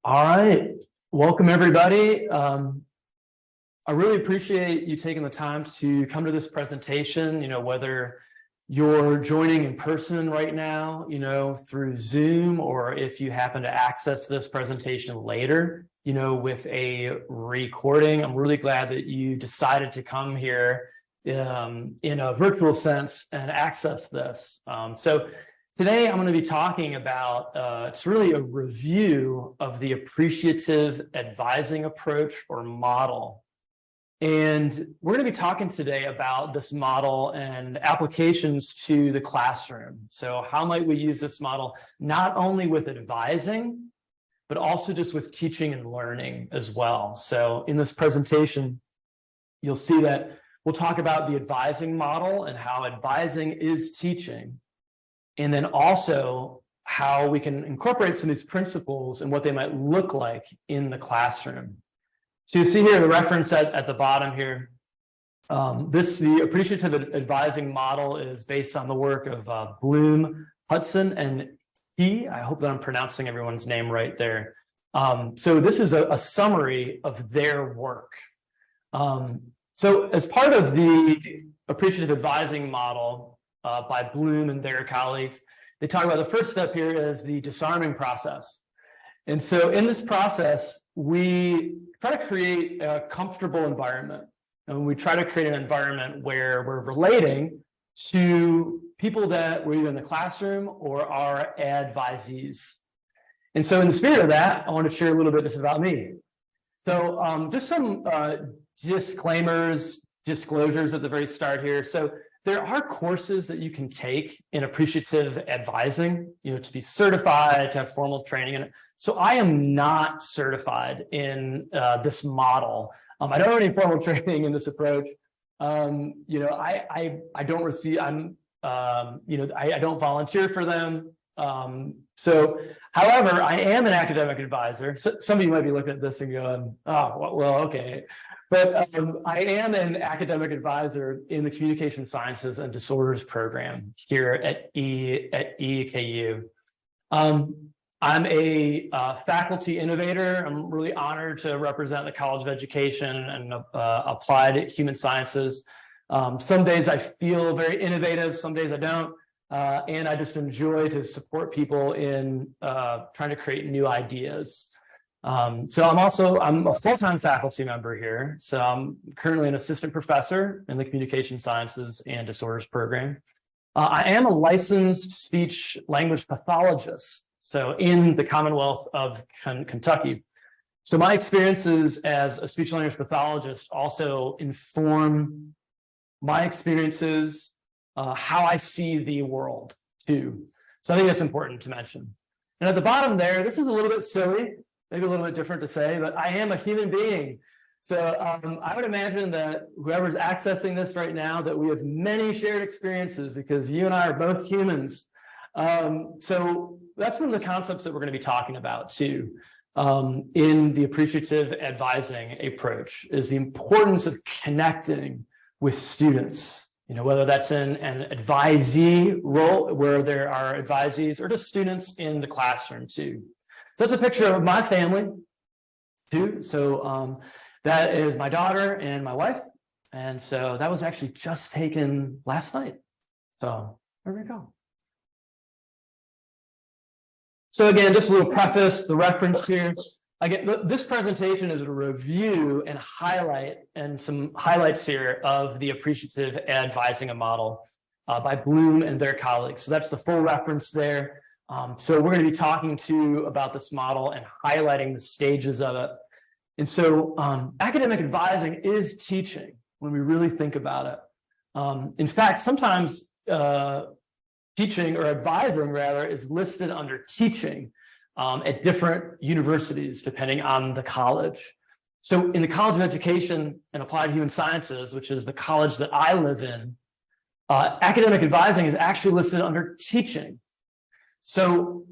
All right, welcome everybody. I really appreciate you taking the time to come to this presentation, whether you're joining in person right now, through Zoom, or if you happen to access this presentation later, with a recording. I'm really glad that you decided to come here in a virtual sense and access this. So today I'm going to be talking about, it's really a review of the appreciative advising approach or model. And we're going to be talking today about this model and applications to the classroom. So how might we use this model not only with advising, but also just with teaching and learning as well. So in this presentation, you'll see that we'll talk about the advising model and how advising is teaching. And then also how we can incorporate some of these principles and what they might look like in the classroom. So you see here the reference at the bottom here. The appreciative advising model is based on the work of Bloom, Hutson, and Hughes. I hope that I'm pronouncing everyone's name right there. So this is a summary of their work. So as part of the appreciative advising model by Bloom and their colleagues, they talk about the first step here is the disarming process. And so in this process, we try to create a comfortable environment. And we try to create an environment where we're relating to people that were either in the classroom or are advisees. And so in the spirit of that, I want to share a little bit just about me. So just some disclaimers, disclosures at the very start here. So there are courses that you can take in appreciative advising, to be certified, to have formal training in it. So I am not certified in this model. I don't have any formal training in this approach. I don't receive. I don't volunteer for them. However, I am an academic advisor. So some of you might be looking at this and going, "Oh, well, okay." But I am an academic advisor in the Communication Sciences and Disorders program here at EKU. I'm a faculty innovator. I'm really honored to represent the College of Education and Applied Human Sciences. Some days I feel very innovative, some days I don't. And I just enjoy to support people in trying to create new ideas. So I'm a full-time faculty member here. So I'm currently an assistant professor in the Communication Sciences and Disorders program. I am a licensed speech language pathologist, so in the Commonwealth of Kentucky. So my experiences as a speech language pathologist also inform my experiences, how I see the world too. So I think that's important to mention. And at the bottom there, this is a little bit silly, maybe a little bit different to say, but I am a human being. So I would imagine that whoever's accessing this right now, that we have many shared experiences because you and I are both humans. So that's one of the concepts that we're going to be talking about too in the appreciative advising approach is the importance of connecting with students, whether that's in an advisee role where there are advisees or just students in the classroom too. So that's a picture of my family too. So that is my daughter and my wife. And so that was actually just taken last night. So there we go. So again, just a little preface, the reference here. Again, this presentation is a review and highlight and some highlights here of the appreciative advising model by Bloom and their colleagues. So that's the full reference there. So we're going to be talking about this model and highlighting the stages of it. And so academic advising is teaching when we really think about it. In fact, sometimes teaching or advising rather is listed under teaching at different universities depending on the college. So in the College of Education and Applied Human Sciences, which is the college that I live in, academic advising is actually listed under teaching. So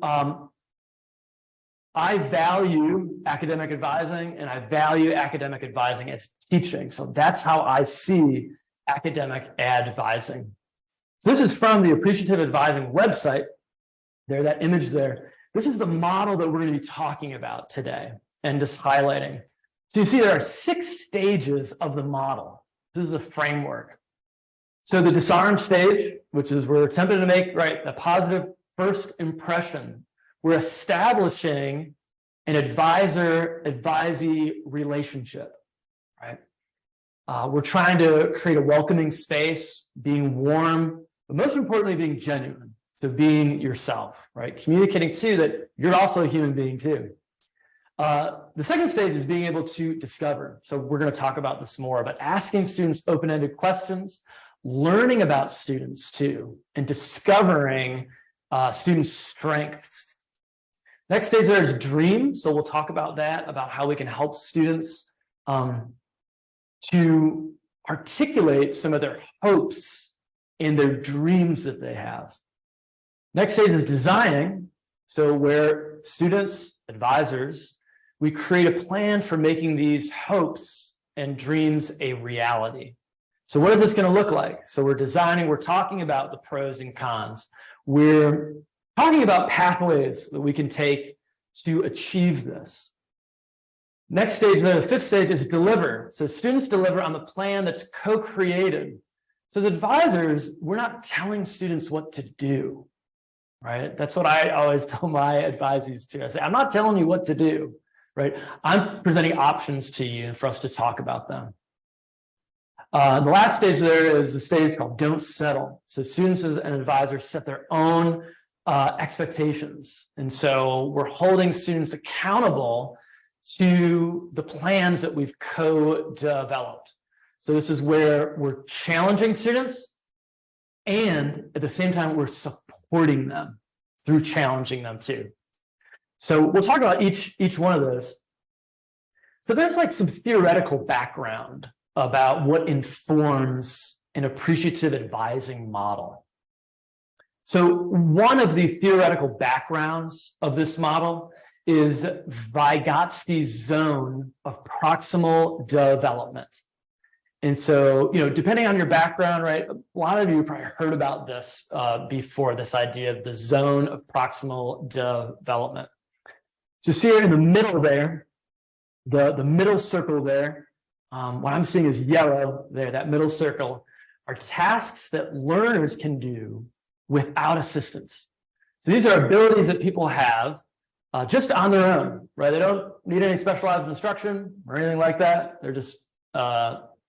I value academic advising and I value academic advising as teaching. So that's how I see academic advising. So this is from the Appreciative Advising website. There, that image there. This is the model that we're going to be talking about today and just highlighting. So you see there are 6 stages of the model. This is a framework. So the disarm stage, which is we're attempting to make a positive first impression. We're establishing an advisor-advisee relationship, right? We're trying to create a welcoming space, being warm, but most importantly, being genuine. So being yourself, right? Communicating too that you're also a human being too. The second stage is being able to discover. So we're going to talk about this more, but asking students open-ended questions, learning about students too, and discovering students' strengths. Next stage there is dream. So we'll talk about that, about how we can help students to articulate some of their hopes and their dreams that they have. Next stage is designing. So where students, advisors, we create a plan for making these hopes and dreams a reality. So what is this going to look like? So we're designing, we're talking about the pros and cons. We're talking about pathways that we can take to achieve this. Next stage, the 5th stage is deliver. So students deliver on the plan that's co-created. So as advisors, we're not telling students what to do, right? That's what I always tell my advisees too. I say, I'm not telling you what to do, right? I'm presenting options to you for us to talk about them. The last stage there is the stage called don't settle. So students and advisors set their own expectations. And so we're holding students accountable to the plans that we've co-developed. So this is where we're challenging students and at the same time, we're supporting them through challenging them too. So we'll talk about each one of those. So there's like some theoretical background about what informs an appreciative advising model. So one of the theoretical backgrounds of this model is Vygotsky's zone of proximal development. And so, depending on your background, right, a lot of you probably heard about this before, this idea of the zone of proximal development. So see here in the middle there, the middle circle there, what I'm seeing is yellow there, that middle circle, are tasks that learners can do without assistance. So these are abilities that people have just on their own, right? They don't need any specialized instruction or anything like that. They're just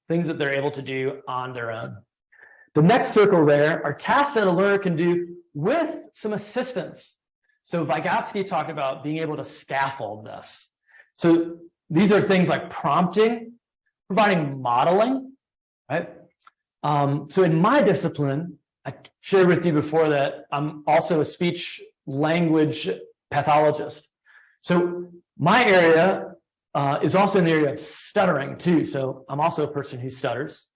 things that they're able to do on their own. The next circle there are tasks that a learner can do with some assistance. So Vygotsky talked about being able to scaffold this. So these are things like prompting, providing modeling, right? So in my discipline, I shared with you before that I'm also a speech language pathologist. So my area is also in the area of stuttering too. So I'm also a person who stutters.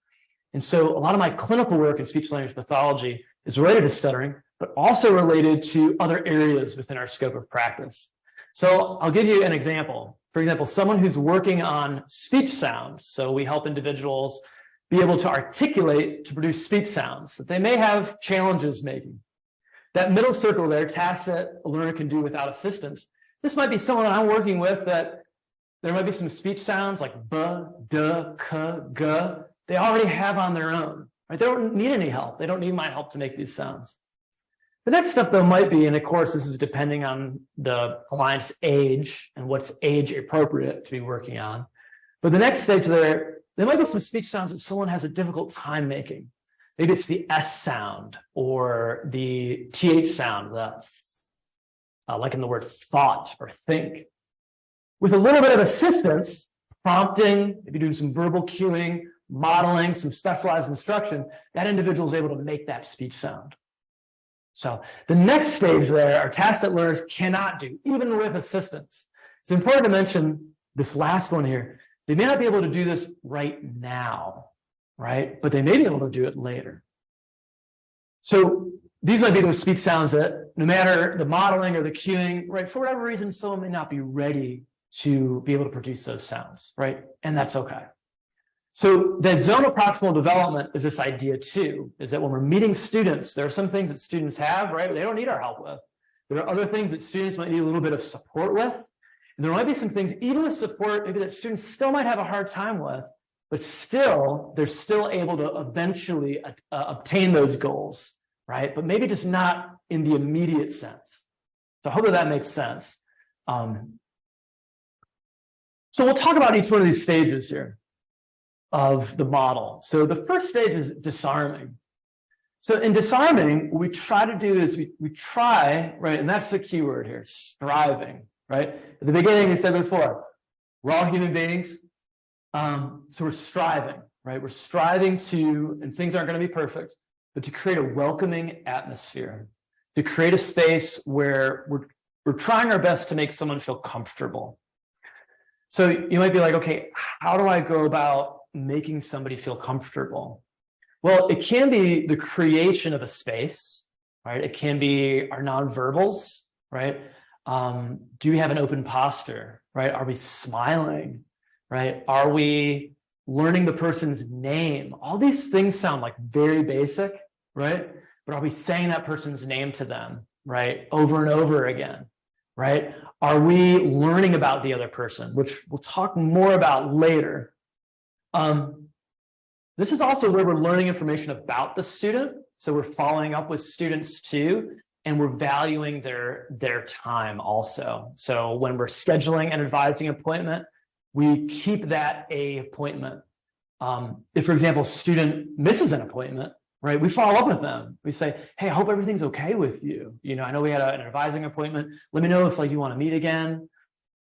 And so a lot of my clinical work in speech language pathology is related to stuttering, but also related to other areas within our scope of practice. So I'll give you an example. For example, someone who's working on speech sounds. So we help individuals be able to articulate, to produce speech sounds that they may have challenges making. That middle circle there, tasks that a learner can do without assistance. This might be someone I'm working with that there might be some speech sounds like b, d, k, g, they already have on their own, right? They don't need any help. They don't need my help to make these sounds. The next step though might be, and of course this is depending on the client's age and what's age appropriate to be working on. But the next stage there might be some speech sounds that someone has a difficult time making. Maybe it's the S sound or the TH sound, like in the word thought or think. With a little bit of assistance, prompting, maybe doing some verbal cueing, modeling, some specialized instruction, that individual is able to make that speech sound. So the next stage there are tasks that learners cannot do, even with assistance. It's important to mention this last one here. They may not be able to do this right now, right? But they may be able to do it later. So these might be those speech sounds that no matter the modeling or the cueing, right, for whatever reason, someone may not be ready to be able to produce those sounds, right? And that's okay. So the zone of proximal development is this idea too, is that when we're meeting students, there are some things that students have, right, they don't need our help with. There are other things that students might need a little bit of support with. And there might be some things, even with support, maybe that students still might have a hard time with, but still, they're still able to eventually obtain those goals, right? But maybe just not in the immediate sense. So hopefully that makes sense. So we'll talk about each one of these stages here of the model. So the first stage is disarming. So in disarming, what we try to do is we try, right, and that's the key word here, striving, right? At the beginning, we said before, we're all human beings. So we're striving, right? We're striving to, and things aren't going to be perfect, but to create a welcoming atmosphere, to create a space where we're trying our best to make someone feel comfortable. So you might be like, okay, how do I go about making somebody feel comfortable? Well, it can be the creation of a space, right? It can be our nonverbals, right? Do we have an open posture, right? Are we smiling, right? Are we learning the person's name? All these things sound like very basic, right? But are we saying that person's name to them, right? Over and over again, right? Are we learning about the other person, which we'll talk more about later? This is also where we're learning information about the student. So we're following up with students too, and we're valuing their time also. So when we're scheduling an advising appointment, we keep that a appointment. If, for example, a student misses an appointment, right, we follow up with them. We say, hey, I hope everything's okay with you. You know, I know we had an advising appointment. Let me know if you want to meet again.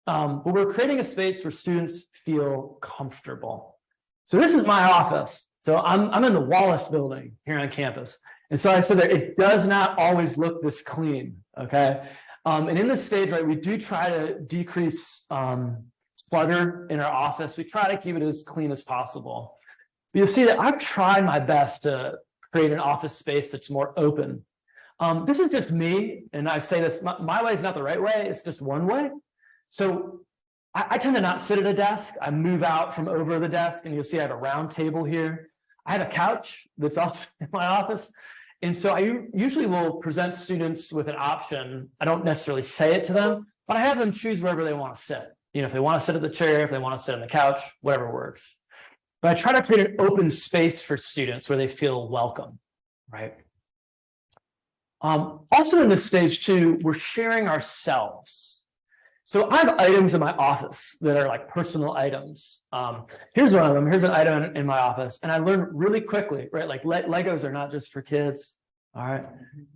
But we're creating a space where students feel comfortable. So this is my office. So I'm in the Wallace building here on campus. And so I said that it does not always look this clean, okay? And in this stage, right, we do try to decrease clutter in our office. We try to keep it as clean as possible. But you'll see that I've tried my best to create an office space that's more open. This is just me, and I say this, my way is not the right way, it's just one way. So I tend to not sit at a desk. I move out from over the desk, and you'll see I have a round table here. I have a couch that's also in my office. And so I usually will present students with an option. I don't necessarily say it to them, but I have them choose wherever they want to sit. You know, if they want to sit at the chair, if they want to sit on the couch, whatever works. But I try to create an open space for students where they feel welcome, right? Also in this stage too, we're sharing ourselves. So I have items in my office that are like personal items. Here's one of them. Here's an item in my office. And I learned really quickly, right? Like Legos are not just for kids. All right.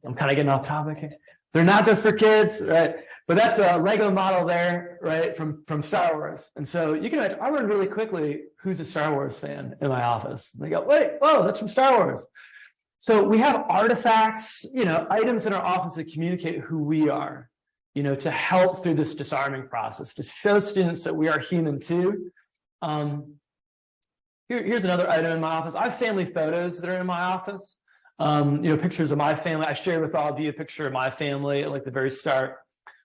I'm kind of getting off topic here. They're not just for kids, right? But that's a Lego model there, right? From Star Wars. And so you can imagine, I learned really quickly who's a Star Wars fan in my office. And they go, wait, whoa, that's from Star Wars. So we have artifacts, you know, items in our office that communicate who we are, you know, to help through this disarming process, to show students that we are human too. Here's another item in my office. I have family photos that are in my office. You know, pictures of my family. I shared with all of you a picture of my family at like the very start.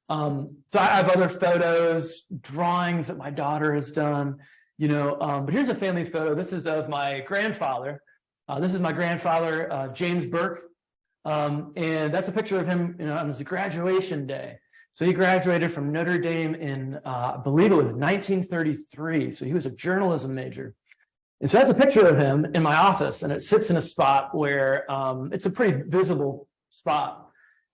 So I have other photos, drawings that my daughter has done, you know, but here's a family photo. This is of my grandfather. This is my grandfather, James Burke. And that's a picture of him, you know, on his graduation day. So he graduated from Notre Dame in, I believe it was 1933. So he was a journalism major. And so that's a picture of him in my office, and it sits in a spot where it's a pretty visible spot.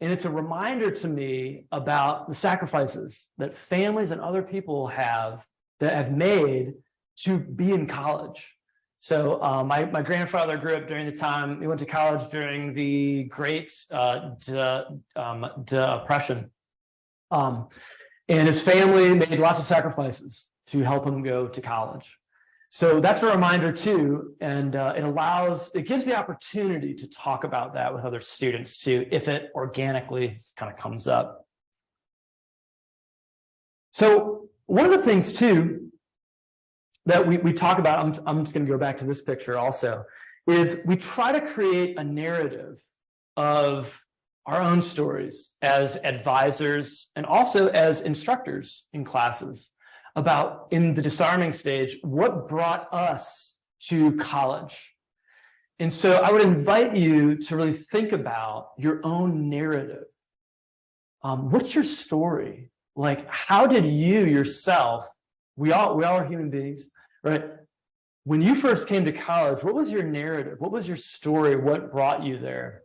And it's a reminder to me about the sacrifices that families and other people have made to be in college. So my grandfather grew up during the time, he went to college during the Great Depression. And his family made lots of sacrifices to help him go to college. So that's a reminder too, and it gives the opportunity to talk about that with other students too, if it organically kind of comes up. So one of the things too that we talk about, I'm just going to go back to this picture also, is we try to create a narrative of our own stories as advisors and also as instructors in classes about, in the disarming stage, what brought us to college. And so I would invite you to really think about your own narrative. What's your story? Like, how did you yourself, we all are human beings, right? When you first came to college, what was your narrative? What was your story? What brought you there?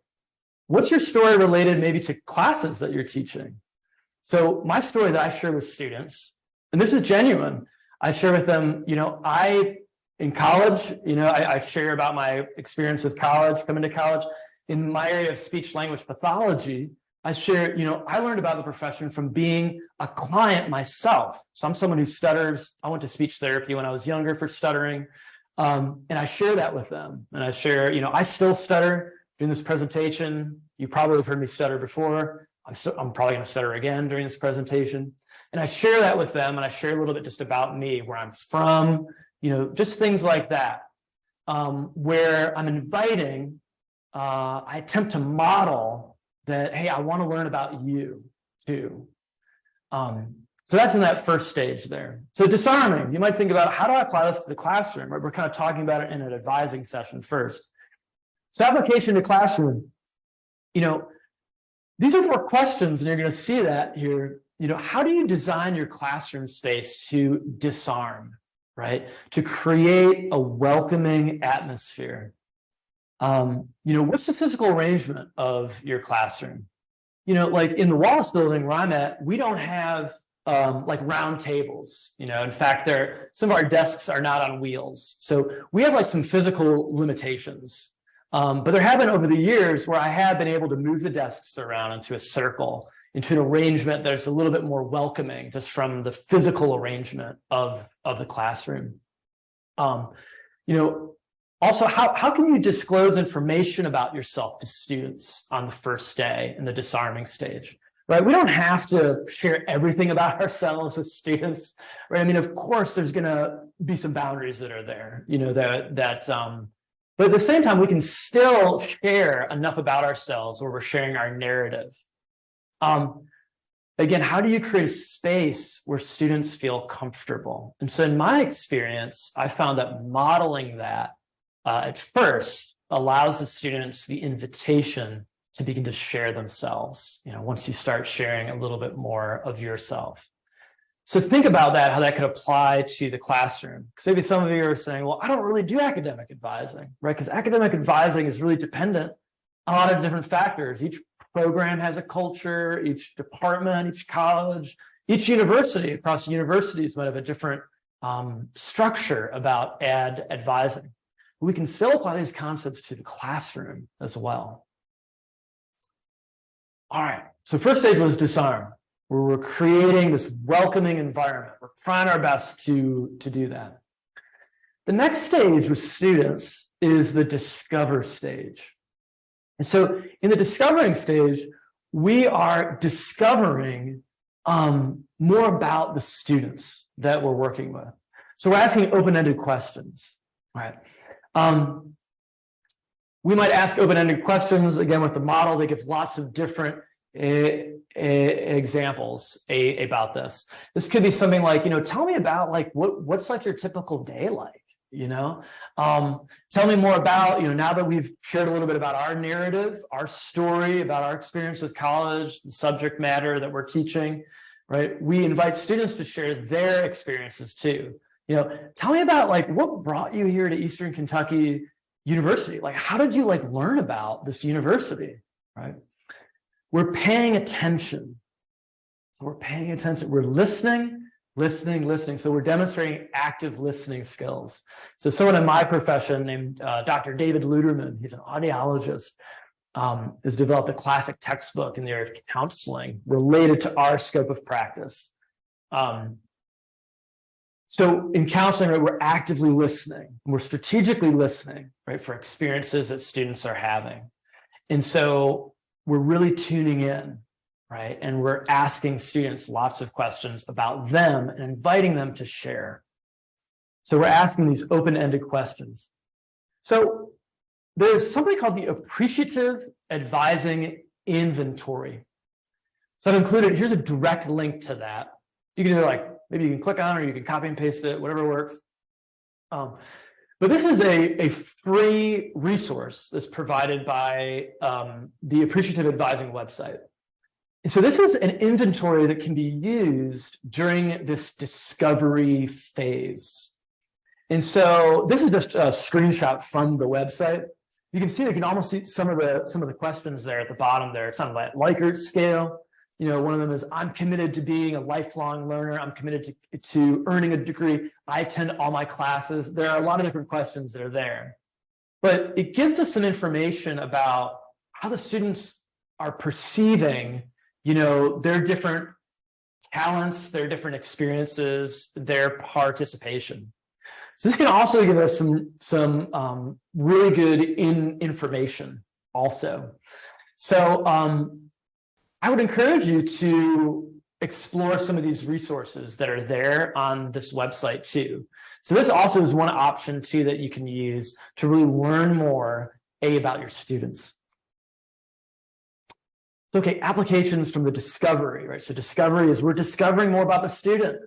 What's your story related maybe to classes that you're teaching? So my story that I share with students, and this is genuine, I share with them, in college, I share about my experience with college, coming to college. In my area of speech language pathology, I share, I learned about the profession from being a client myself. So I'm someone who stutters. I went to speech therapy when I was younger for stuttering. And I share that with them. And I share, I still stutter during this presentation. You probably have heard me stutter before. I'm probably going to stutter again during this presentation. And I share that with them. And I share a little bit just about me, where I'm from, just things like that, where I'm inviting, I attempt to model that, hey, I want to learn about you too. So that's in that first stage there. So disarming, you might think about, how do I apply this to the classroom? Right? We're kind of talking about it in an advising session first. So application to classroom, these are more questions, and you're going to see that here. How do you design your classroom space to disarm, right? To create a welcoming atmosphere. What's the physical arrangement of your classroom? Like in the Wallace building where I'm at, we don't have like round tables. In fact, some of our desks are not on wheels. So we have like some physical limitations. But there have been over the years where I have been able to move the desks around into a circle, into an arrangement that's a little bit more welcoming, just from the physical arrangement of the classroom. Also, how can you disclose information about yourself to students on the first day in the disarming stage, right? We don't have to share everything about ourselves with students, right? I mean, of course, there's going to be some boundaries that are there, but at the same time, we can still share enough about ourselves where we're sharing our narrative. Again, how do you create a space where students feel comfortable? And so in my experience, I found that modeling that at first allows the students the invitation to begin to share themselves, once you start sharing a little bit more of yourself. So think about that, how that could apply to the classroom. Because maybe some of you are saying, well, I don't really do academic advising, right? Because academic advising is really dependent on a lot of different factors. Each program has a culture, each department, each college, each university, across universities might have a different structure about advising. We can still apply these concepts to the classroom as well. All right, so first stage was disarm, where we're creating this welcoming environment. We're trying our best to do that. The next stage with students is the discover stage. And so in the discovering stage, we are discovering more about the students that we're working with. So we're asking open-ended questions, right? We might ask open-ended questions, again, with the model that gives lots of different examples about this. This could be something like, tell me about like what's like your typical day like, tell me more about, now that we've shared a little bit about our narrative, our story, about our experience with college, the subject matter that we're teaching, right? We invite students to share their experiences too. Tell me about like what brought you here to Eastern Kentucky University? Like, how did you like learn about this university, right? We're paying attention. So we're paying attention. We're listening. So we're demonstrating active listening skills. So someone in my profession named Dr. David Luderman, he's an audiologist, has developed a classic textbook in the area of counseling related to our scope of practice. So in counseling, right, we're actively listening. We're strategically listening, right, for experiences that students are having. And so we're really tuning in, right? And we're asking students lots of questions about them and inviting them to share. So we're asking these open-ended questions. So there's something called the Appreciative Advising Inventory. So I've included, here's a direct link to that. You can either maybe you can click on it or you can copy and paste it, whatever works. But this is a free resource that's provided by the Appreciative Advising website. And so this is an inventory that can be used during this discovery phase. And so this is just a screenshot from the website. You can see, you can almost see some of the questions there at the bottom there. It's on that Likert scale. One of them is, I'm committed to being a lifelong learner. I'm committed to earning a degree. I attend all my classes. There are a lot of different questions that are there. But it gives us some information about how the students are perceiving, their different talents, their different experiences, their participation. So this can also give us some really good information also. So I would encourage you to explore some of these resources that are there on this website too. So this also is one option too that you can use to really learn more about your students. Okay, applications from the discovery, right? So discovery is we're discovering more about the student.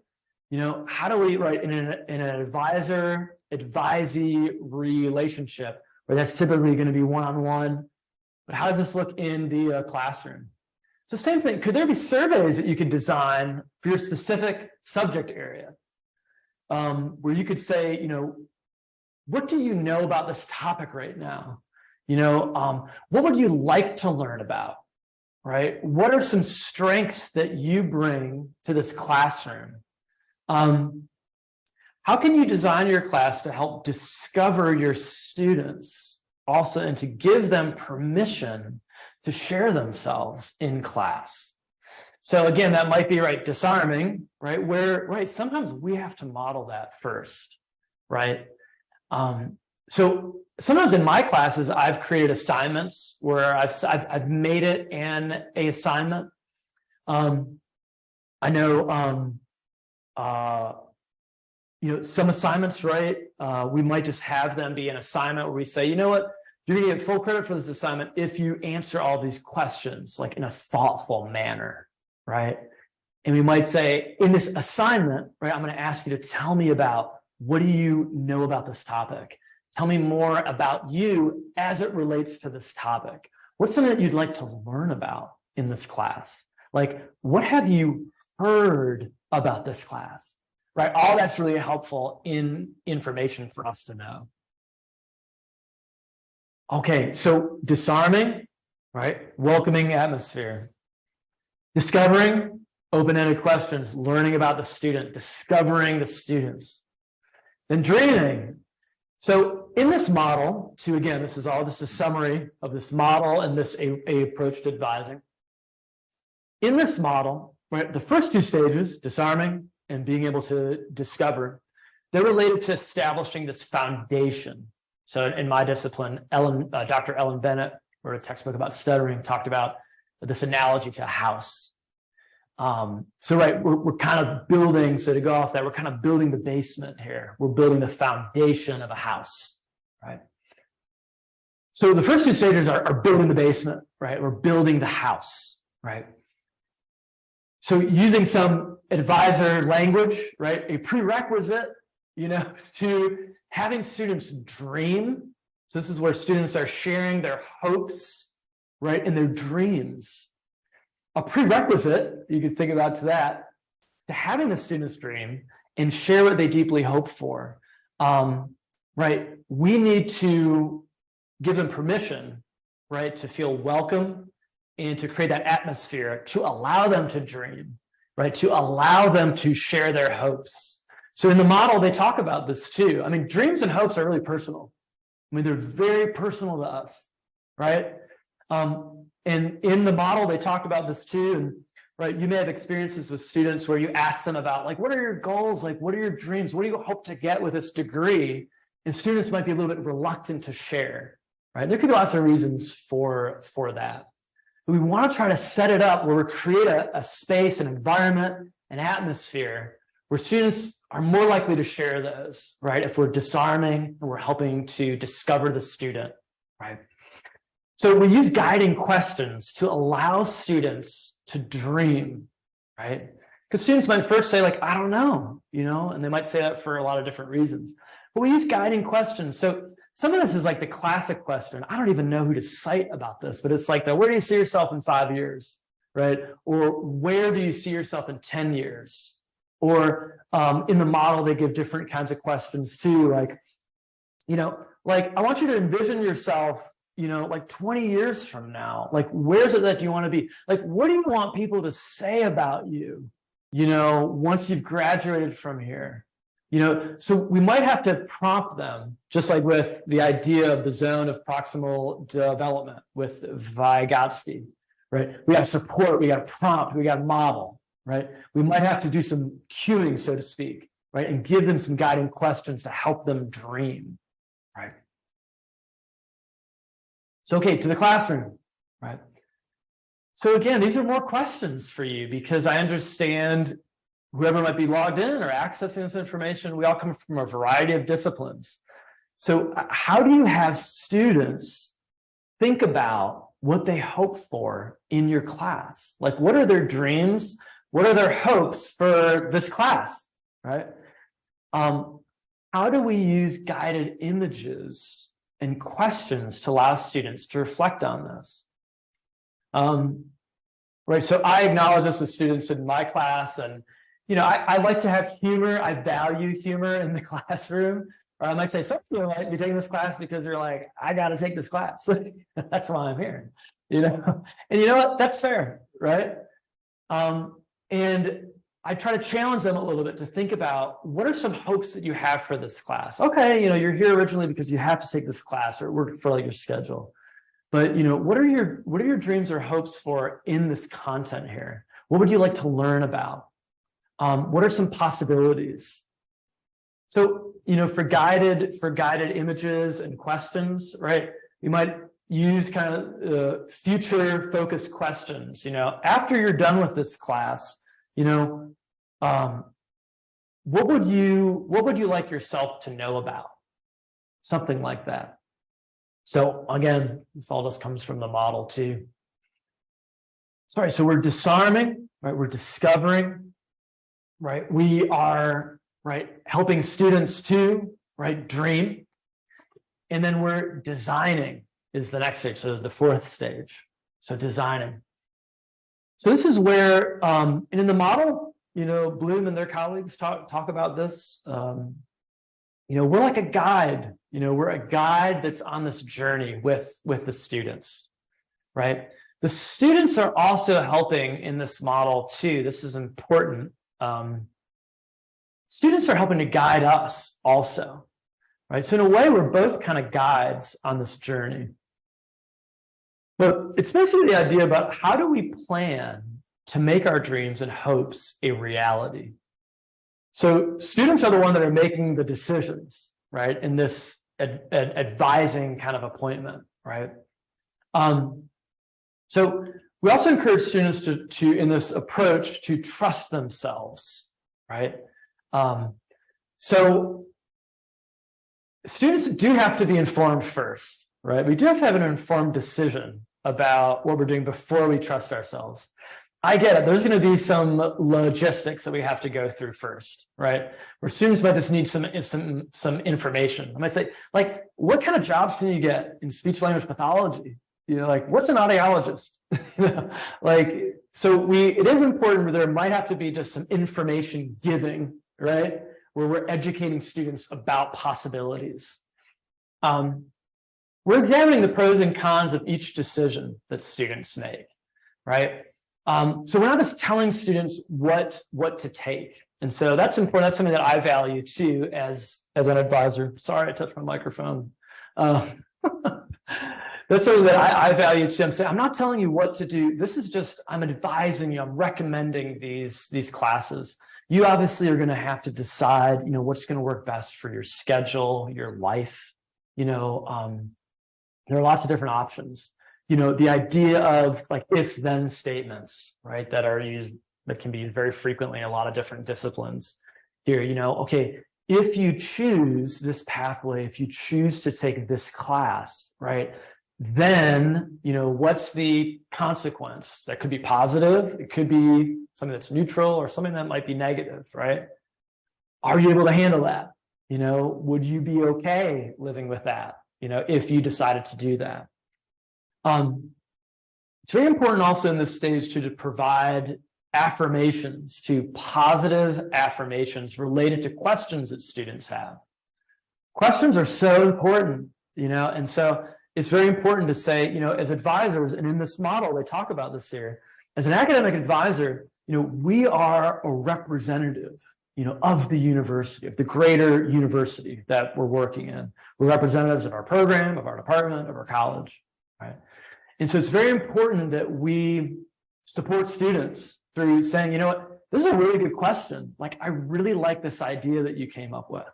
How do we, right, in an advisor-advisee relationship, where that's typically going to be one-on-one, but how does this look in the classroom? So same thing, could there be surveys that you could design for your specific subject area? Where you could say, what do you know about this topic right now? What would you like to learn about, right? What are some strengths that you bring to this classroom? How can you design your class to help discover your students also, and to give them permission to share themselves in class? So again, that might be, right, disarming, right, where, right, sometimes we have to model that first, right? So sometimes in my classes, I've created assignments where I've made it an assignment. I know, some assignments, right? We might just have them be an assignment where we say, you know what, you're going to get full credit for this assignment if you answer all these questions, like in a thoughtful manner, right? And we might say, in this assignment, right, I'm going to ask you to tell me about, what do you know about this topic? Tell me more about you as it relates to this topic. What's something that you'd like to learn about in this class? Like, what have you heard about this class, right? All that's really helpful in information for us to know. Okay, so disarming, right? Welcoming atmosphere. Discovering, open-ended questions, learning about the student, discovering the students. Then dreaming. So in this model, again, this is all just a summary of this model and this approach to advising. In this model, right, the first two stages, disarming and being able to discover, they're related to establishing this foundation. So in my discipline, Dr. Ellen Bennett wrote a textbook about stuttering, talked about this analogy to a house. So right, we're kind of building, so to go off that, we're kind of building the basement here. We're building the foundation of a house, right? So the first two stages are building the basement, right? We're building the house, right? So using some advisor language, right? A prerequisite, to having students dream. So this is where students are sharing their hopes, right? And their dreams. A prerequisite, you could think about to having the students dream and share what they deeply hope for, right? We need to give them permission, right? To feel welcome and to create that atmosphere to allow them to dream, right? To allow them to share their hopes. So in the model, they talk about this too. I mean, dreams and hopes are really personal. I mean, they're very personal to us, right? And in the model, they talk about this too. And right, you may have experiences with students where you ask them about, like, what are your goals? Like, what are your dreams? What do you hope to get with this degree? And students might be a little bit reluctant to share, right? There could be lots of reasons for that. But we want to try to set it up where we create a space, an environment, an atmosphere where students are more likely to share those, right? If we're disarming and we're helping to discover the student, right? So we use guiding questions to allow students to dream, right? Because students might first say, like, I don't know, and they might say that for a lot of different reasons. But we use guiding questions. So some of this is like the classic question. I don't even know who to cite about this, but it's like, where do you see yourself in 5 years? right? Or where do you see yourself in 10 years? Or in the model, they give different kinds of questions too, like, like, I want you to envision yourself, like 20 years from now. Like, where's it that you want to be? Like, what do you want people to say about you, once you've graduated from here? So we might have to prompt them, just like with the idea of the zone of proximal development with Vygotsky, right? We got to support, we got to prompt, we got to model, right? We might have to do some cueing, so to speak, right? And give them some guiding questions to help them dream, right? So, okay, to the classroom, right? So again, these are more questions for you because I understand whoever might be logged in or accessing this information, we all come from a variety of disciplines. So how do you have students think about what they hope for in your class? Like, what are their dreams? What are their hopes for this class, right? How do we use guided images and questions to allow students to reflect on this? Right, so I acknowledge this with students in my class, and I like to have humor. I value humor in the classroom. Or I might say, some people might be taking this class because they're like, I got to take this class. That's why I'm here, And you know what? That's fair, right? And I try to challenge them a little bit to think about what are some hopes that you have for this class? Okay, you're here originally because you have to take this class or work for like your schedule. But what are your dreams or hopes for in this content here? What would you like to learn about? What are some possibilities? So, for guided images and questions, right? You might use kind of future focused questions. After you're done with this class, what would you like yourself to know about? Something like that. So again, this all just comes from the model too. Sorry, so we're disarming, right? We're discovering, right? We are, right, helping students to, right, dream. And then we're designing is the next stage, so the fourth stage. So designing. So this is where, and in the model, Bloom and their colleagues talk about this. We're like a guide. We're a guide that's on this journey with the students, right? The students are also helping in this model too. This is important. Students are helping to guide us also, right? So in a way, we're both kind of guides on this journey. But it's basically the idea about how do we plan to make our dreams and hopes a reality? So students are the ones that are making the decisions, right? In this advising kind of appointment, right? So we also encourage students to in this approach to trust themselves, right? So students do have to be informed first, right? We do have to have an informed decision about what we're doing before we trust ourselves. I get it. There's going to be some logistics that we have to go through first, right? Where students might just need some information. I might say, like, what kind of jobs can you get in speech language pathology? Like, what's an audiologist? So it is important where there might have to be just some information giving, right? Where we're educating students about possibilities. We're examining the pros and cons of each decision that students make, right? So we're not just telling students what to take. And so that's important. That's something that I value too as an advisor. Sorry, I touched my microphone. That's something that I value too. I'm not telling you what to do. This is just, I'm advising you, I'm recommending these classes. You obviously are going to have to decide, what's going to work best for your schedule, your life. There are lots of different options. The idea of like if-then statements, right, that can be used very frequently in a lot of different disciplines. Here, okay, if you choose this pathway, if you choose to take this class, right, then, what's the consequence? That could be positive. It could be something that's neutral or something that might be negative, right? Are you able to handle that? Would you be okay living with that, if you decided to do that? It's very important also in this stage to provide affirmations, to positive affirmations related to questions that students have. Questions are so important, and so it's very important to say, as advisors, and in this model, they talk about this here, as an academic advisor, we are a representative, of the university, of the greater university that we're working in. We're representatives of our program, of our department, of our college, right? And so it's very important that we support students through saying, this is a really good question. Like, I really like this idea that you came up with.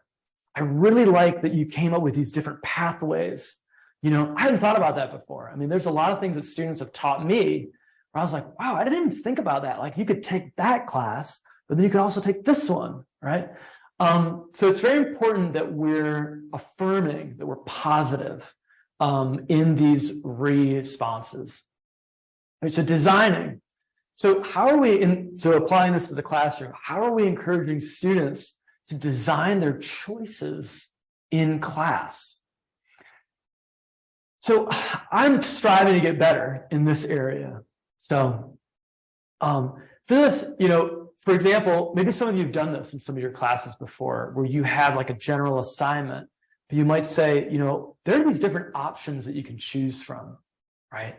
I really like that you came up with these different pathways. I hadn't thought about that before. I mean, there's a lot of things that students have taught me where I was like, wow, I didn't even think about that. Like, you could take that class, but then you could also take this one, right? So it's very important that we're affirming, that we're positive in these responses. Right, so designing. So how are we, so applying this to the classroom, how are we encouraging students to design their choices in class? So I'm striving to get better in this area. So for this, for example, maybe some of you have done this in some of your classes before, where you have like a general assignment, but you might say, there are these different options that you can choose from, right?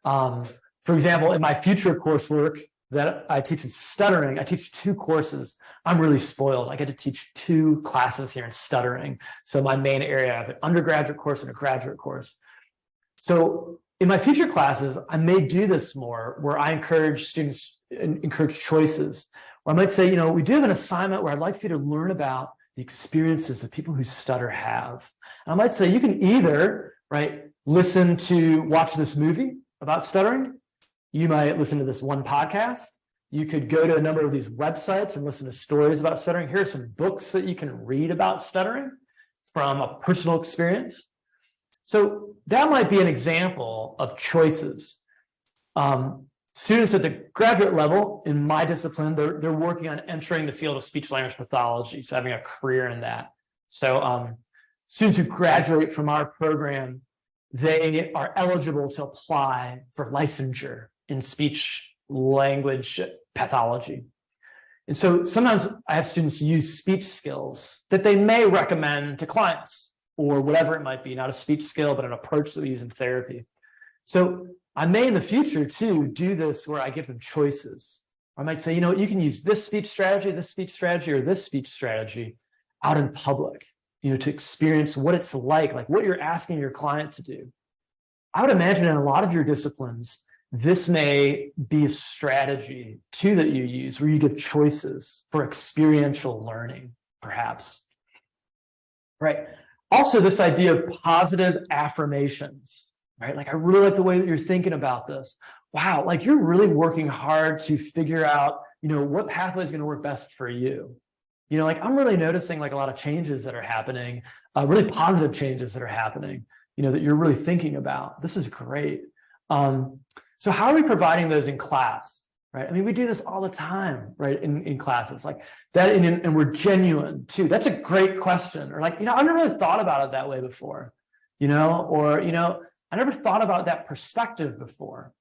For example, in my future coursework that I teach in stuttering, I teach 2 courses. I'm really spoiled. I get to teach 2 classes here in stuttering. So my main area, I have an undergraduate course and a graduate course. So in my future classes, I may do this more, where I encourage students, encourage choices. Or I might say, we do have an assignment where I'd like for you to learn about the experiences that people who stutter have. And I might say, you can either, watch this movie about stuttering. You might listen to this one podcast. You could go to a number of these websites and listen to stories about stuttering. Here are some books that you can read about stuttering from a personal experience. So that might be an example of choices. Students at the graduate level in my discipline, they're working on entering the field of speech-language pathology, so having a career in that. So students who graduate from our program, they are eligible to apply for licensure in speech-language pathology. And so sometimes I have students use speech skills that they may recommend to clients, or whatever it might be, not a speech skill, but an approach that we use in therapy. So I may in the future too do this where I give them choices. I might say, you can use this speech strategy, or this speech strategy out in public, to experience what it's like what you're asking your client to do. I would imagine in a lot of your disciplines, this may be a strategy too that you use, where you give choices for experiential learning, perhaps. Right. Also, this idea of positive affirmations, right? Like, I really like the way that you're thinking about this. Wow, like you're really working hard to figure out, what pathway is going to work best for you. I'm really noticing like a lot of changes that are happening, really positive changes that are happening, that you're really thinking about. This is great. So how are we providing those in class, right? I mean, we do this all the time, right? In classes like that, and we're genuine too. That's a great question. Or I've never really thought about it that way before, I never thought about that perspective before.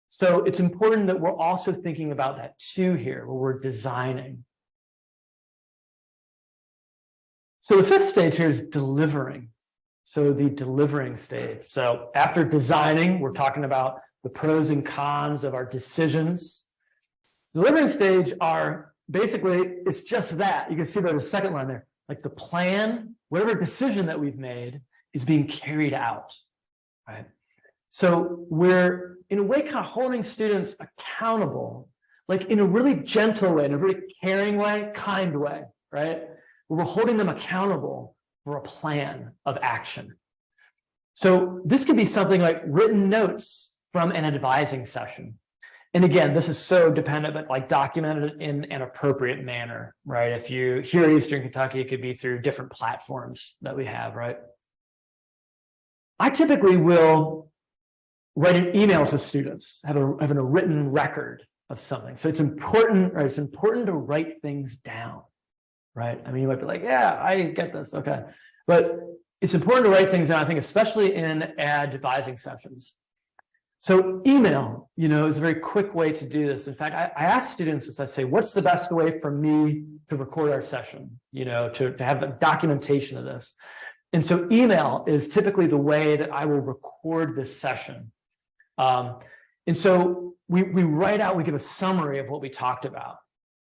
So it's important that we're also thinking about that too here, where we're designing. So the 5th stage here is delivering. So the delivering stage. So after designing, we're talking about the pros and cons of our decisions. Delivering stage are basically, it's just that. You can see there's a second line there. Like the plan, whatever decision that we've made is being carried out, right? So we're, in a way, kind of holding students accountable, like in a really gentle way, in a really caring way, kind way, right? We're holding them accountable for a plan of action. So this could be something like written notes from an advising session. And again, this is so dependent, but like documented in an appropriate manner, right? If you here at Eastern Kentucky, it could be through different platforms that we have, right? I typically will write an email to students, having a written record of something. So it's important, right? It's important to write things down, right? I mean, you might be like, yeah, I get this, okay. But it's important to write things down, I think, especially in advising sessions. So email, is a very quick way to do this. In fact, I ask students as I say, what's the best way for me to record our session, to have a documentation of this. And so email is typically the way that I will record this session. And so we write out, we give a summary of what we talked about.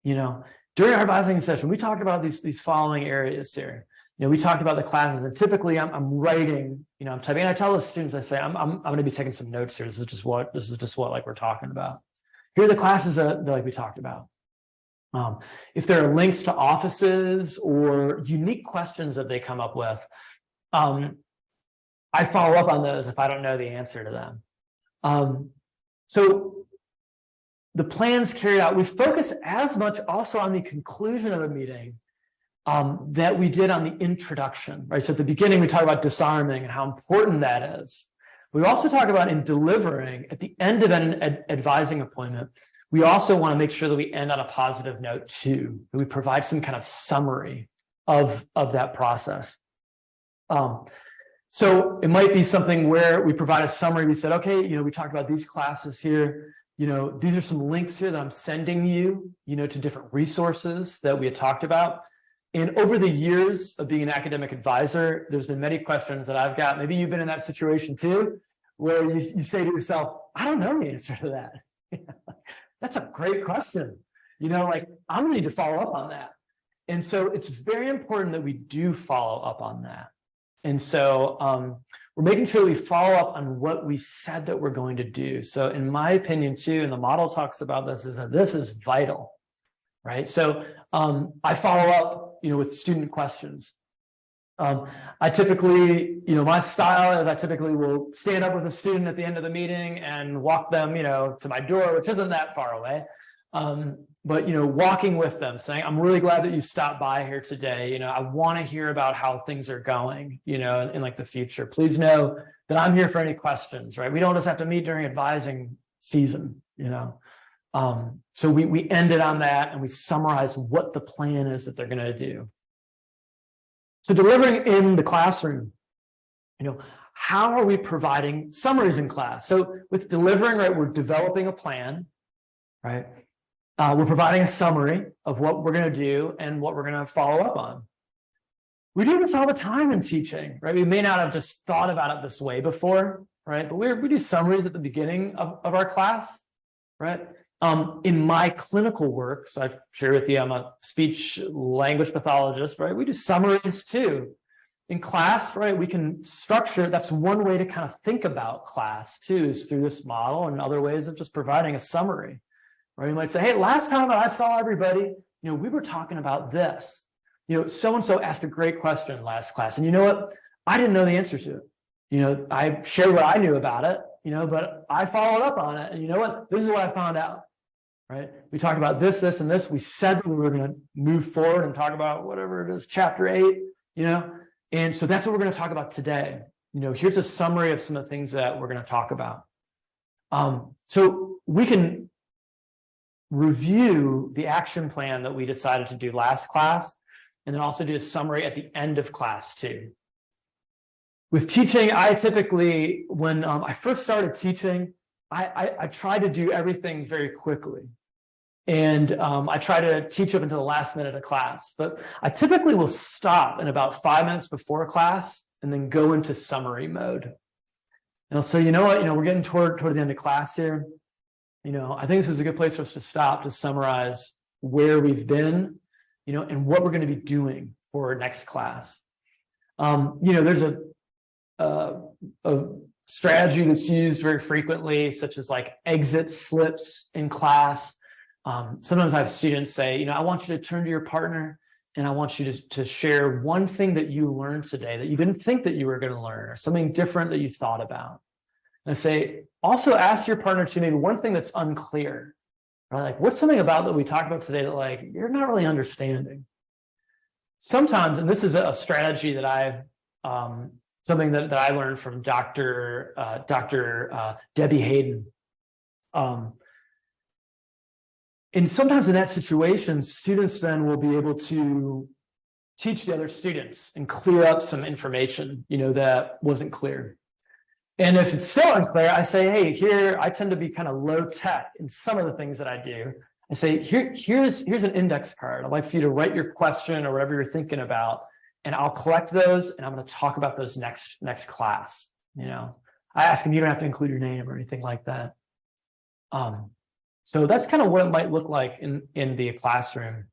During our advising session, we talked about these following areas here. We talked about the classes, and typically I'm writing, I'm typing, and I tell the students, I say, I'm going to be taking some notes here. This is just what like we're talking about. Here are the classes that like we talked about. If there are links to offices or unique questions that they come up with, I follow up on those if I don't know the answer to them. So the plans carried out, we focus as much also on the conclusion of a meeting that we did on the introduction, right? So at the beginning, we talk about disarming and how important that is. We also talk about in delivering at the end of an advising appointment, we also want to make sure that we end on a positive note too, that we provide some kind of summary of that process. So it might be something where we provide a summary. We said, okay, we talked about these classes here. These are some links here that I'm sending you, to different resources that we had talked about. And over the years of being an academic advisor, there's been many questions that I've got. Maybe you've been in that situation too, where you say to yourself, I don't know the answer to that. That's a great question. Like I'm gonna need to follow up on that. And so it's very important that we do follow up on that. And so we're making sure we follow up on what we said that we're going to do. So in my opinion too, and the model talks about this, is that this is vital, right? So I follow up, with student questions. I typically, my style is I typically will stand up with a student at the end of the meeting and walk them, to my door, which isn't that far away. But, walking with them, saying, I'm really glad that you stopped by here today. I want to hear about how things are going, in like the future. Please know that I'm here for any questions, right? We don't just have to meet during advising season, So we ended on that and we summarized what the plan is that they're going to do. So delivering in the classroom, how are we providing summaries in class? So with delivering, right, we're developing a plan, right? We're providing a summary of what we're going to do and what we're going to follow up on. We do this all the time in teaching, right? We may not have just thought about it this way before, right? But we do summaries at the beginning of our class, right? In my clinical work, so I've shared with you, I'm a speech language pathologist, right? We do summaries too. In class, right, we can structure, that's one way to kind of think about class too, is through this model, and other ways of just providing a summary, right? You might say, hey, last time I saw everybody, we were talking about this. So-and-so asked a great question last class, and you know what? I didn't know the answer to it. I shared what I knew about it, but I followed up on it, and you know what? This is what I found out. Right? We talked about this, this, and this. We said that we were going to move forward and talk about whatever it is, chapter 8, and so that's what we're going to talk about today. Here's a summary of some of the things that we're going to talk about. So we can review the action plan that we decided to do last class, and then also do a summary at the end of class too. With teaching, I typically, when I first started teaching, I try to do everything very quickly. And I try to teach up until the last minute of class. But I typically will stop in about 5 minutes before class and then go into summary mode. And so you know what, we're getting toward the end of class here. I think this is a good place for us to stop to summarize where we've been, and what we're going to be doing for our next class. There's a strategy that's used very frequently, such as like exit slips in class. Sometimes I have students say, I want you to turn to your partner and I want you to share one thing that you learned today that you didn't think that you were going to learn, or something different that you thought about. And I say, also ask your partner to maybe one thing that's unclear, right? Like, what's something about that we talked about today that like, you're not really understanding? Sometimes, and this is a strategy that something that I learned from Dr. Debbie Hayden. And sometimes in that situation, students then will be able to teach the other students and clear up some information, that wasn't clear. And if it's still unclear, I say, hey, here, I tend to be kind of low tech in some of the things that I do. I say, here's an index card. I'd like for you to write your question or whatever you're thinking about, and I'll collect those, and I'm going to talk about those next class. I ask them, you don't have to include your name or anything like that. So that's kind of what it might look like in the classroom.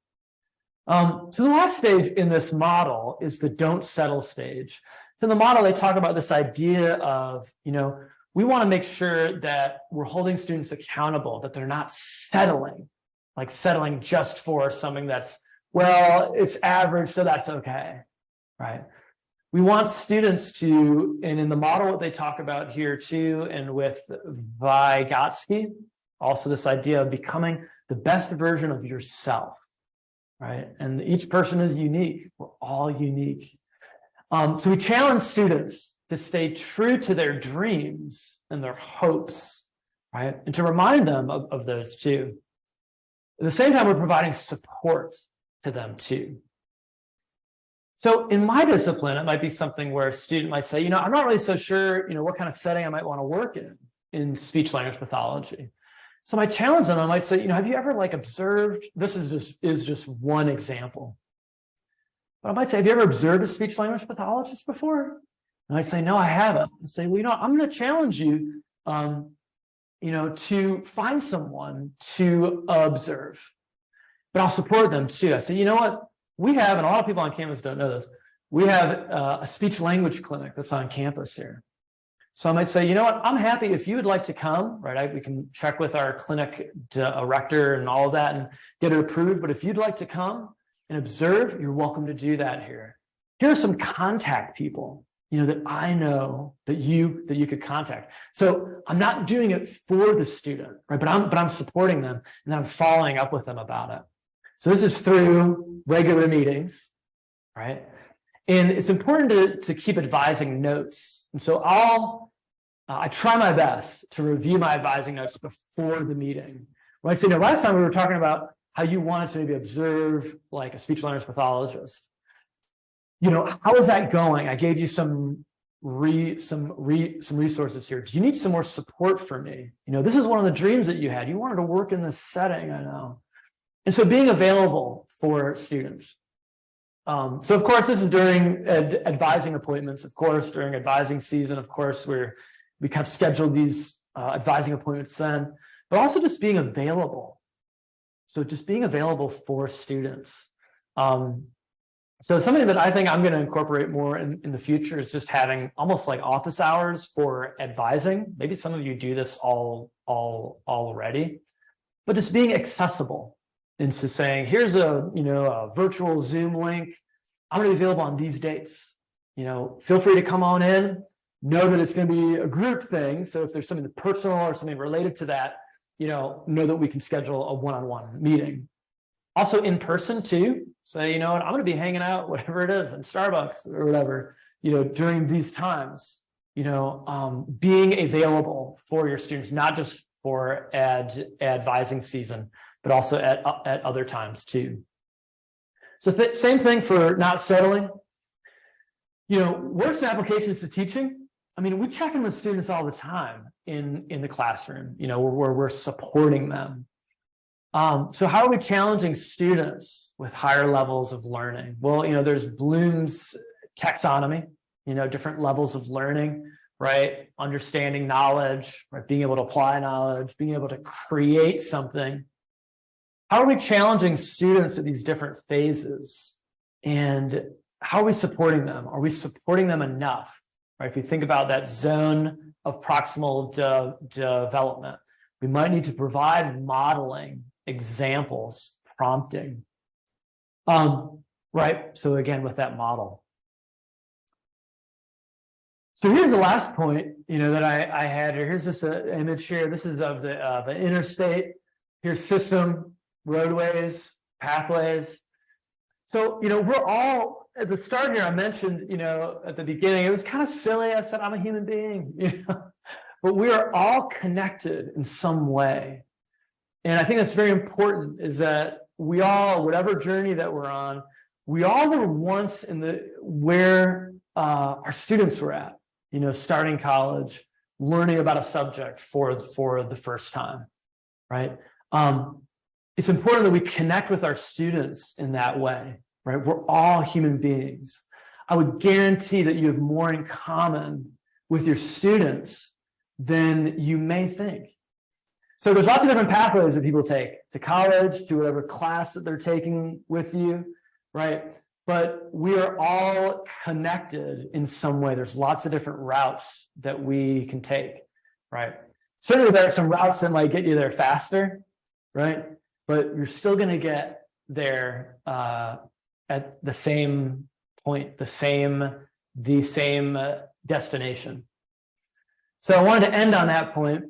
So the last stage in this model is the don't settle stage. So in the model, they talk about this idea of, we want to make sure that we're holding students accountable, that they're not settling just for something that's, well, it's average, so that's okay, right? We want students to, and in the model, what they talk about here too, and with Vygotsky, also this idea of becoming the best version of yourself, right? And each person is unique. We're all unique. So we challenge students to stay true to their dreams and their hopes, right? And to remind them of those too. At the same time, we're providing support to them too. So in my discipline, it might be something where a student might say, I'm not really so sure, what kind of setting I might want to work in speech language pathology. So I challenge them, I might say, have you ever observed, this is just one example. But I might say, have you ever observed a speech language pathologist before? And I say, no, I haven't. I say, well, I'm going to challenge you, to find someone to observe. But I'll support them too. I say, you know what? We have, and a lot of people on campus don't know this, we have a speech language clinic that's on campus here. So I might say, you know what, I'm happy if you would like to come, right? We can check with our clinic director and all of that and get it approved. But if you'd like to come and observe, you're welcome to do that here. Here are some contact people, that I know that you could contact. So I'm not doing it for the student, right? But I'm supporting them, and then I'm following up with them about it. So this is through regular meetings, right? And it's important to keep advising notes. And so I try my best to review my advising notes before the meeting. When I say, last time we were talking about how you wanted to maybe observe a speech language pathologist. How is that going? I gave you some resources here. Do you need some more support from me? This is one of the dreams that you had. You wanted to work in this setting, I know. And so being available for students. So of course, this is during advising appointments. Of course, during advising season, of course, we kind of schedule these advising appointments then, but also just being available. So just being available for students. So something that I think I'm going to incorporate more in the future is just having almost like office hours for advising. Maybe some of you do this already, but just being accessible into saying, here's a virtual Zoom link. I'm going to be available on these dates. Feel free to come on in. Know that it's going to be a group thing. So if there's something personal or something related to that, know that we can schedule a one-on-one meeting. Also in person too. Say, I'm going to be hanging out, whatever it is, in Starbucks or whatever, during these times, being available for your students, not just for advising season, but also at other times too. So same thing for not settling. Worst applications to teaching. I mean, we check in with students all the time in the classroom, where we're supporting them. So how are we challenging students with higher levels of learning? Well, there's Bloom's taxonomy, different levels of learning, right? Understanding knowledge, right? Being able to apply knowledge, being able to create something. How are we challenging students at these different phases? And how are we supporting them? Are we supporting them enough? Right? If you think about that zone of proximal development, we might need to provide modeling, examples, prompting. Right? So again, with that model. So here's the last point, that I had here. Here's this image here. This is of the interstate. Here's system, roadways, pathways. So, we're all, at the start here, I mentioned, at the beginning, it was kind of silly. I said, I'm a human being, but we are all connected in some way. And I think that's very important, is that we all, whatever journey that we're on, we all were once where our students were at, starting college, learning about a subject for the first time, right? It's important that we connect with our students in that way, right? We're all human beings. I would guarantee that you have more in common with your students than you may think. So there's lots of different pathways that people take to college, to whatever class that they're taking with you, right? But we are all connected in some way. There's lots of different routes that we can take, right? Certainly there are some routes that might get you there faster, right? But you're still going to get there at the same point, the same destination. So I wanted to end on that point.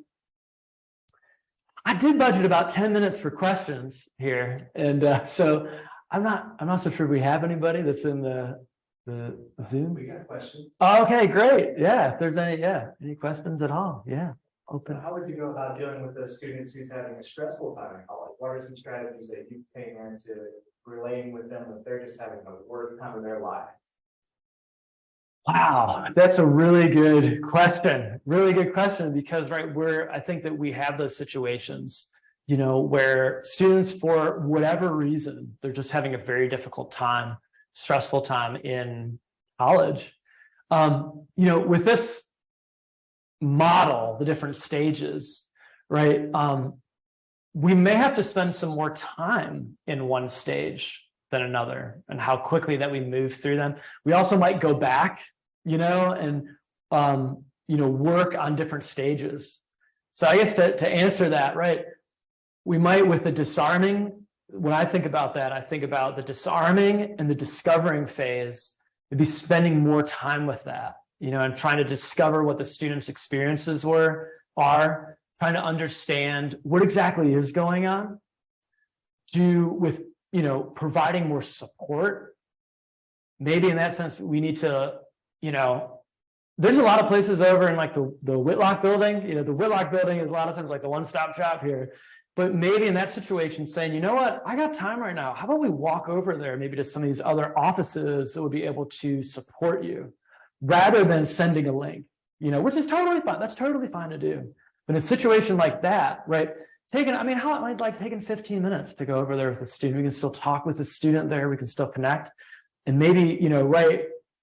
I did budget about 10 minutes for questions here, and so I'm not so sure we have anybody that's in the Zoom. We got questions. Oh, okay, great. Yeah, if there's any questions at all, yeah. Open. So how would you go about dealing with the students who's having a stressful time in college? What are some strategies that you take into relating with them if they're just having the worst time of their life? Wow, that's a really good question. Really good question, because I think that we have those situations, where students, for whatever reason, they're just having a very difficult time, stressful time in college. With this model, the different stages, right? We may have to spend some more time in one stage than another, and how quickly that we move through them. We also might go back, and work on different stages. So I guess to answer that, right, we might, with the disarming, when I think about that, I think about the disarming and the discovering phase, to be spending more time with that, and trying to discover what the students' experiences are, trying to understand what exactly is going on, with providing more support. Maybe in that sense, we need to, there's a lot of places over in like the Whitlock building. The Whitlock building is a lot of times like the one-stop shop here. But maybe in that situation, saying, you know what, I got time right now. How about we walk over there, maybe to some of these other offices that would be able to support you, rather than sending a link, which is totally fine. That's totally fine to do. But in a situation like that, right, how it might like taking 15 minutes to go over there with the student. We can still talk with the student there. We can still connect, and maybe,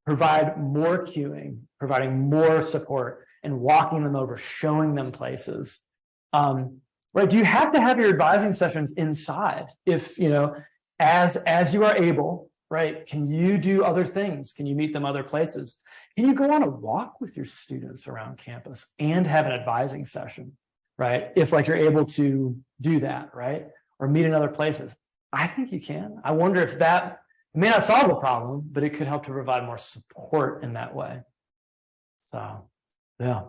provide more cueing, providing more support, and walking them over, showing them places. Right? Do you have to have your advising sessions inside? If, as you are able, right? Can you do other things? Can you meet them other places? Can you go on a walk with your students around campus and have an advising session, right? If you're able to do that, right? Or meet in other places. I think you can. I wonder if that may not solve the problem, but it could help to provide more support in that way. So, yeah,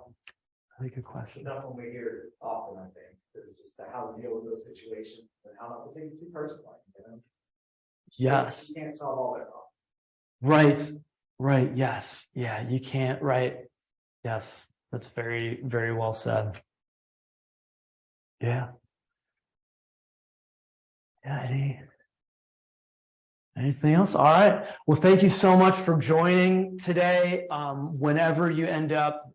really good question. That's one we hear often, I think, is just how to deal with those situations and how not to take it too personally. Yes. You can't solve all their problems. Right. Yes. Yeah, you can't. Right. Yes. That's very, very well said. Yeah. Yeah. Anything else? All right. Well, thank you so much for joining today. Whenever you end up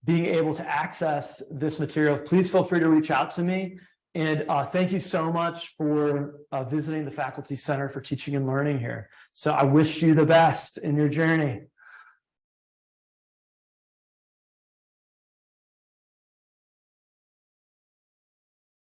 being able to access this material, please feel free to reach out to me. And thank you so much for visiting the Faculty Center for Teaching and Learning here. So I wish you the best in your journey.